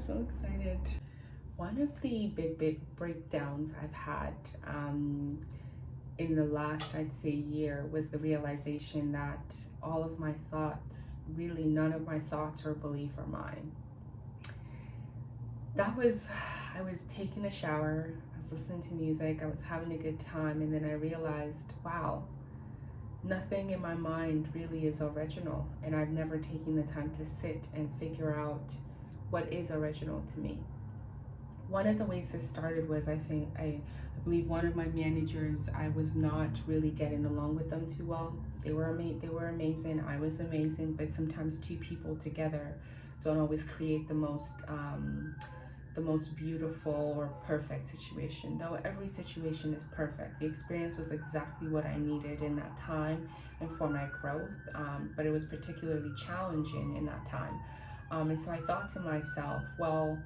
so excited. One of the big breakdowns I've had in the last, I'd say, year was the realization that all of my thoughts, really none of my thoughts or belief are mine. I was taking a shower, I was listening to music, I was having a good time, and then I realized, wow, nothing in my mind really is original, and I've never taken the time to sit and figure out what is original to me. One of the ways this started was, I believe one of my managers, I was not really getting along with them too well. They were amazing, I was amazing, but sometimes two people together don't always create the most beautiful or perfect situation, though every situation is perfect. The experience was exactly what I needed in that time and for my growth, but it was particularly challenging in that time. And so I thought to myself, well,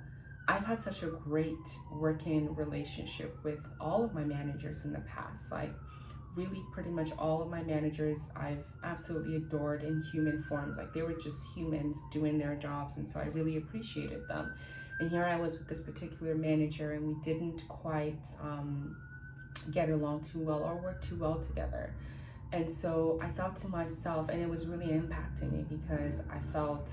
I've had such a great working relationship with all of my managers in the past. Like, really pretty much all of my managers I've absolutely adored in human forms. Like, they were just humans doing their jobs, and so I really appreciated them. And here I was with this particular manager, and we didn't quite get along too well or work too well together. And so I thought to myself, and it was really impacting me because I felt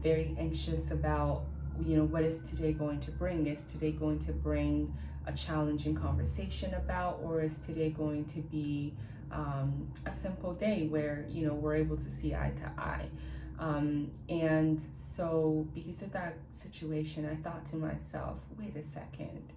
very anxious about, what is today going to bring? Is today going to bring a challenging conversation about, or is today going to be a simple day where, we're able to see eye to eye? And so because of that situation, I thought to myself, wait a second,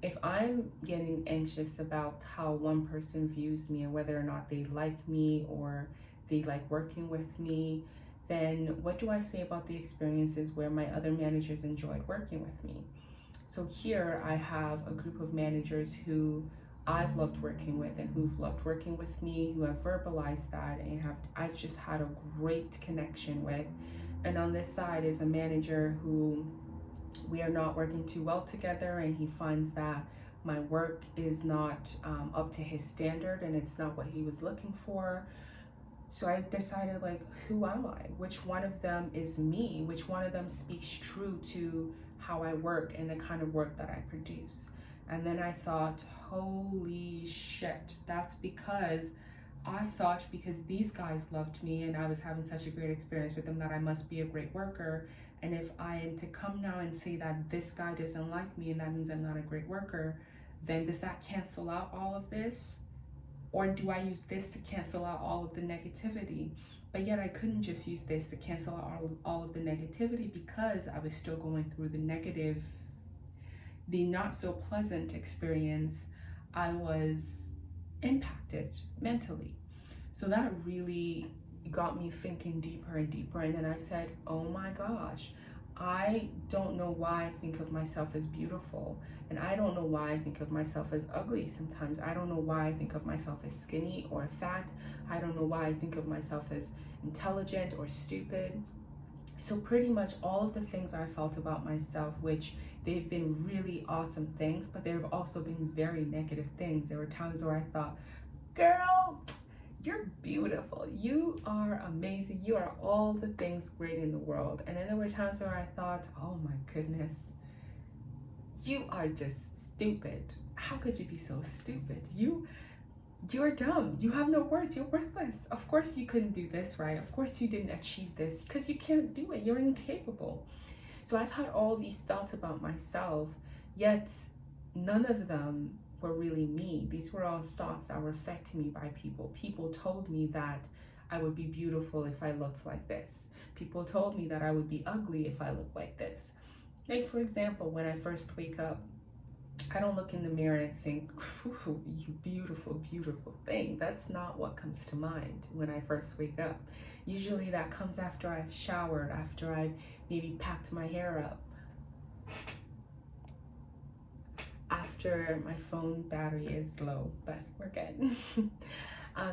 if I'm getting anxious about how one person views me and whether or not they like me or they like working with me, then what do I say about the experiences where my other managers enjoyed working with me? So here I have a group of managers who I've loved working with and who've loved working with me, who have verbalized that, and I've just had a great connection with. And on this side is a manager who we are not working too well together, and he finds that my work is not up to his standard and it's not what he was looking for. So I decided, like, who am I? Which one of them is me? Which one of them speaks true to how I work and the kind of work that I produce? And then I thought, holy shit, that's because I thought because these guys loved me and I was having such a great experience with them that I must be a great worker. And if I am to come now and say that this guy doesn't like me and that means I'm not a great worker, then does that cancel out all of this? Or do I use this to cancel out all of the negativity? But yet I couldn't just use this to cancel out all of the negativity because I was still going through the negative, the not so pleasant experience. I was impacted mentally. So that really got me thinking deeper and deeper. And then I said, oh my gosh, I don't know why I think of myself as beautiful. And I don't know why I think of myself as ugly sometimes. I don't know why I think of myself as skinny or fat. I don't know why I think of myself as intelligent or stupid. So pretty much all of the things I felt about myself, which they've been really awesome things, but there have also been very negative things. There were times where I thought, girl, you're beautiful, you are amazing, you are all the things great in the world. And then there were times where I thought, oh my goodness, you are just stupid. How could you be so stupid? You're dumb, you have no worth, you're worthless. Of course you couldn't do this, right? Of course you didn't achieve this because you can't do it, you're incapable. So I've had all these thoughts about myself, yet none of them were really me. These were all thoughts that were fed to me by people. People told me that I would be beautiful if I looked like this. People told me that I would be ugly if I looked like this. Like, for example, when I first wake up, I don't look in the mirror and think, ooh, you beautiful, beautiful thing. That's not what comes to mind when I first wake up. Usually that comes after I've showered, after I've maybe packed my hair up, after my phone battery is low, but we're good.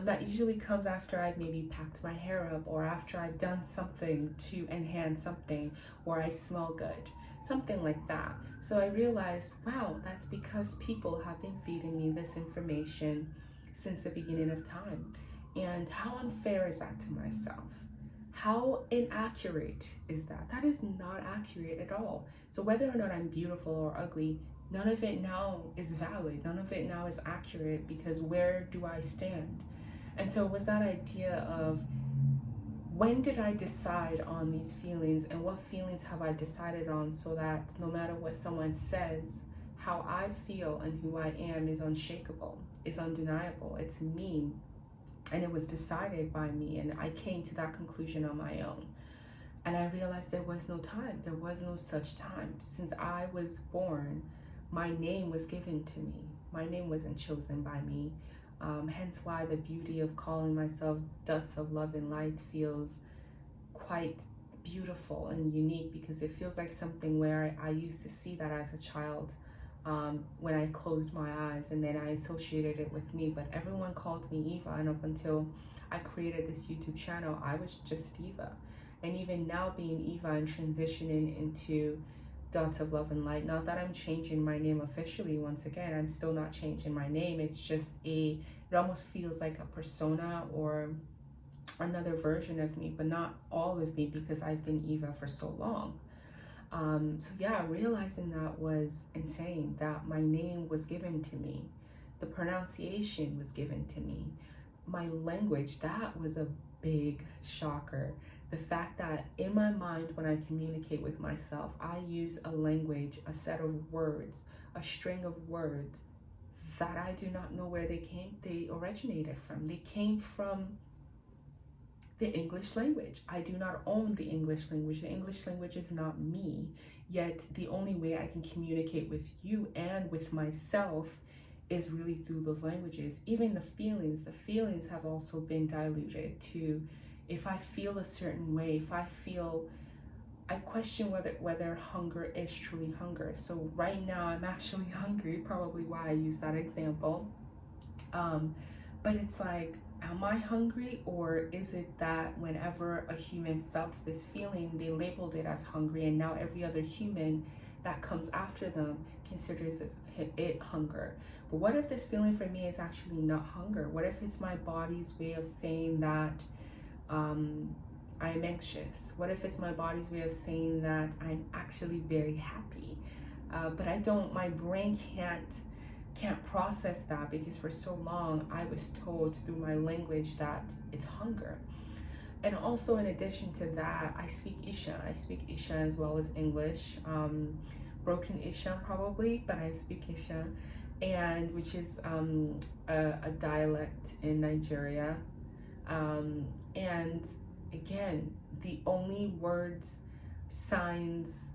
That usually comes after I've maybe packed my hair up, or after I've done something to enhance something, or I smell good, something like that. So I realized, wow, that's because people have been feeding me this information since the beginning of time. And how unfair is that to myself? How inaccurate is that? That is not accurate at all. So whether or not I'm beautiful or ugly, none of it now is valid. None of it now is accurate, because where do I stand? And so it was that idea of, when did I decide on these feelings, and what feelings have I decided on, so that no matter what someone says, how I feel and who I am is unshakable, is undeniable. It's me, and it was decided by me, and I came to that conclusion on my own. And I realized there was no time. There was no such time. Since I was born, my name was given to me. My name wasn't chosen by me. Hence why the beauty of calling myself Dots of Love and Light feels quite beautiful and unique, because it feels like something where I used to see that as a child, when I closed my eyes, and then I associated it with me. But everyone called me Eva, and up until I created this YouTube channel, I was just Eva. And even now, being Eva and transitioning into Dots of Love and Light, not that I'm changing my name officially, once again, I'm still not changing my name. It's just it almost feels like a persona or another version of me, but not all of me, because I've been Eva for so long. So yeah, realizing that was insane, that my name was given to me. The pronunciation was given to me. My language, that was a big shocker. The fact that in my mind, when I communicate with myself, I use a language, a set of words, a string of words that I do not know where they originated from. They came from the English language. I do not own the English language. The English language is not me. Yet the only way I can communicate with you and with myself is really through those languages. Even the feelings have also been diluted to, if I feel a certain way, I question whether hunger is truly hunger. So right now I'm actually hungry, probably why I use that example. But it's like, am I hungry, or is it that whenever a human felt this feeling, they labeled it as hungry, and now every other human that comes after them considers it hunger? But what if this feeling for me is actually not hunger? What if it's my body's way of saying that I'm anxious? What if it's my body's way of saying that I'm actually very happy? But my brain can't process that, because for so long I was told through my language that it's hunger. And also, in addition to that, I speak Isha. I speak Isha as well as English, broken Isha probably, but I speak Isha, and which is a dialect in Nigeria. And again, the only words, signs,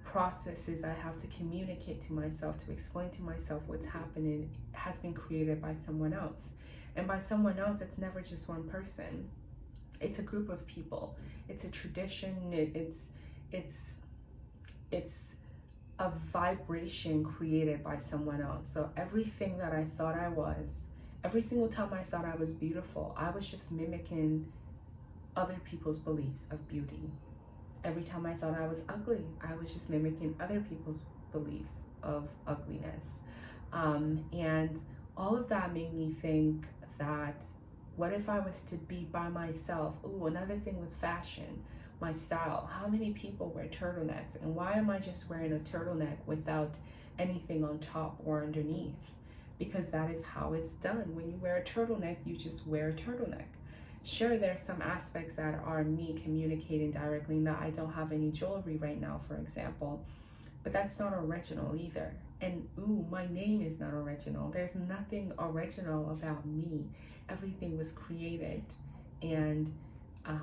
processes I have to communicate to myself, to explain to myself what's happening, has been created by someone else. And by someone else, it's never just one person. It's a group of people. It's a tradition. It's a vibration created by someone else. So everything that I thought I was, every single time I thought I was beautiful, I was just mimicking other people's beliefs of beauty. Every time I thought I was ugly, I was just mimicking other people's beliefs of ugliness. And all of that made me think that, what if I was to be by myself? Ooh, another thing was fashion, my style. How many people wear turtlenecks? And why am I just wearing a turtleneck without anything on top or underneath? Because that is how it's done. When you wear a turtleneck, you just wear a turtleneck. Sure, there's some aspects that are me communicating directly, that I don't have any jewelry right now, for example, but that's not original either. And ooh, my name is not original. There's nothing original about me. Everything was created and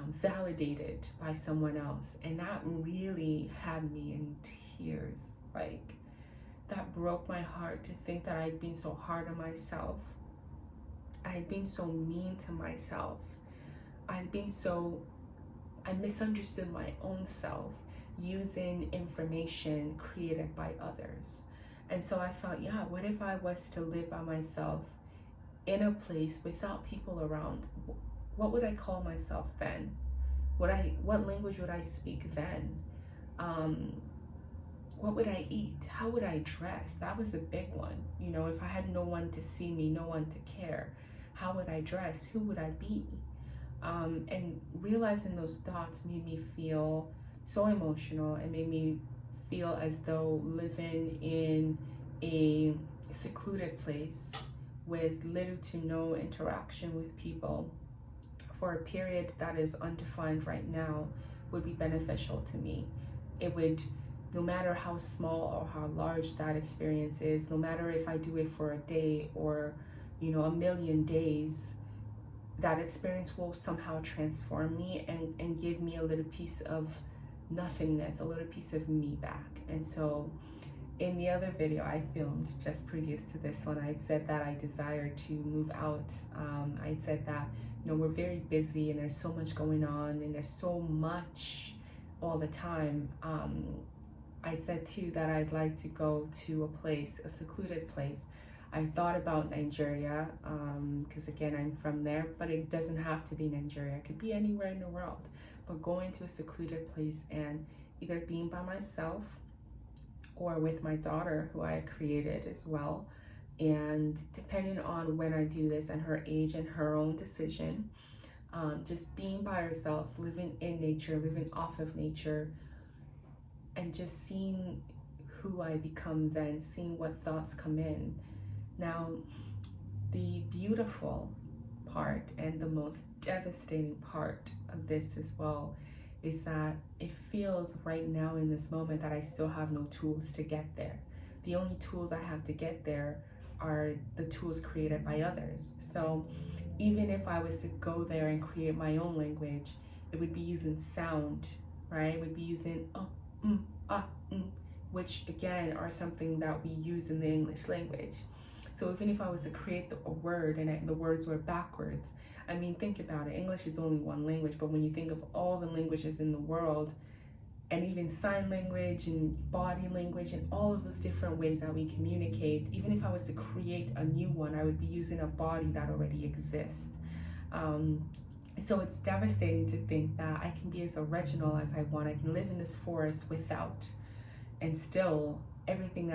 validated by someone else. And that really had me in tears. Like, that broke my heart to think that I'd been so hard on myself. I had been so mean to myself. I misunderstood my own self using information created by others. And so I thought, yeah, what if I was to live by myself in a place without people around? What would I call myself then? What language would I speak then? What would I eat? How would I dress? That was a big one. You know, if I had no one to see me, no one to care, how would I dress? Who would I be? And realizing those thoughts made me feel so emotional. It made me feel as though living in a secluded place with little to no interaction with people for a period that is undefined right now would be beneficial to me. It would, no matter how small or how large that experience is, no matter if I do it for a day or, you know, a million days, that experience will somehow transform me and give me a little piece of nothingness, a little piece of me back. And so in the other video I filmed just previous to this one, I'd said that I desire to move out. I'd said that, you know, we're very busy and there's so much going on and there's so much all the time. I said too that I'd like to go to a place, a secluded place. I thought about Nigeria, because again, I'm from there, but it doesn't have to be Nigeria. It could be anywhere in the world. But going to a secluded place and either being by myself or with my daughter, who I created as well. And depending on when I do this and her age and her own decision, just being by ourselves, living in nature, living off of nature, and just seeing who I become then, seeing what thoughts come in. Now, the beautiful part and the most devastating part of this as well is that it feels right now in this moment that I still have no tools to get there. The only tools I have to get there are the tools created by others. So even if I was to go there and create my own language, it would be using sound, right? It would be using which again are something that we use in the English language. So even if I was to create a word and the words were backwards, I mean, think about it. English is only one language, but when you think of all the languages in the world, and even sign language and body language and all of those different ways that we communicate, even if I was to create a new one, I would be using a body that already exists. So it's devastating to think that I can be as original as I want. I can live in this forest without, and still everything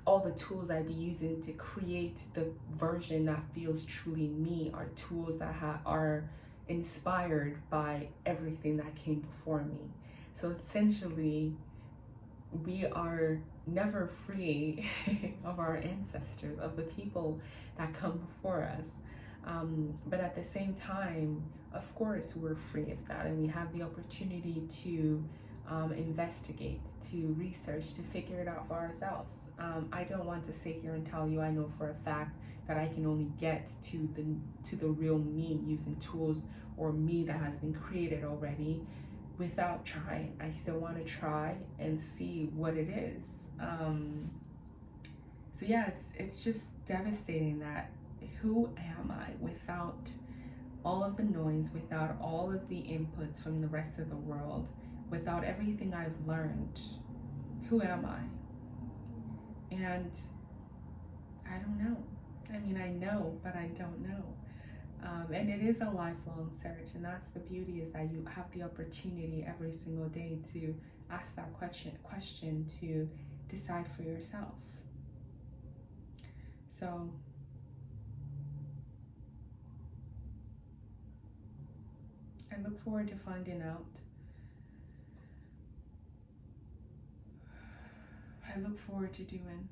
all the tools I'd be using to create the version that feels truly me are tools that are inspired by everything that came before me. So essentially, we are never free of our ancestors, of the people that come before us. But at the same time, of course, we're free of that, and we have the opportunity to investigate, to research, to figure it out for ourselves. I don't want to sit here and tell you I know for a fact that I can only get to the real me using tools or me that has been created already without trying. I still want to try and see what it is. So yeah, it's just devastating that who am I without all of the noise, without all of the inputs from the rest of the world, without everything I've learned? Who am I? And I don't know. I mean, I know, but I don't know. And it is a lifelong search, and that's the beauty, is that you have the opportunity every single day to ask that question to decide for yourself. So I look forward to finding out. I look forward to doing.